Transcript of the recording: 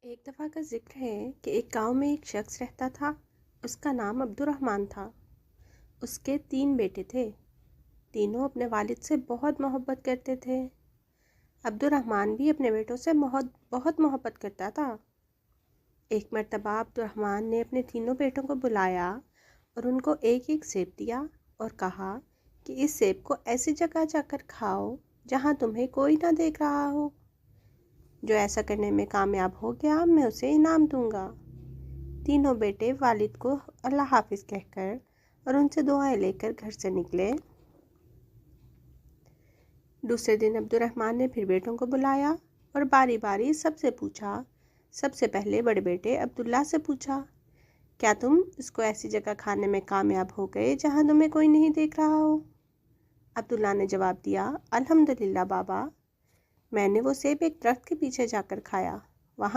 ایک دفعہ کا ذکر ہے کہ ایک گاؤں میں ایک شخص رہتا تھا۔ اس کا نام عبدالرحمن تھا۔ اس کے 3 بیٹے تھے۔ تینوں اپنے والد سے بہت محبت کرتے تھے۔ عبدالرحمن بھی اپنے بیٹوں سے بہت محبت کرتا تھا۔ ایک مرتبہ عبدالرحمن نے اپنے تینوں بیٹوں کو بلایا اور ان کو ایک ایک سیب دیا اور کہا کہ اس سیب کو ایسی جگہ جا کر کھاؤ جہاں تمہیں کوئی نہ دیکھ رہا ہو۔ جو ایسا کرنے میں کامیاب ہو گیا میں اسے انعام دوں گا۔ تینوں بیٹے والد کو اللہ حافظ کہہ کر اور ان سے دعائیں لے کر گھر سے نکلے۔ دوسرے دن عبدالرحمن نے پھر بیٹوں کو بلایا اور باری باری سب سے پوچھا۔ سب سے پہلے بڑے بیٹے عبداللہ سے پوچھا، کیا تم اس کو ایسی جگہ کھانے میں کامیاب ہو گئے جہاں تمہیں کوئی نہیں دیکھ رہا ہو؟ عبداللہ نے جواب دیا، الحمدللہ بابا، میں نے وہ سیب ایک درخت کے پیچھے جا کر کھایا، وہاں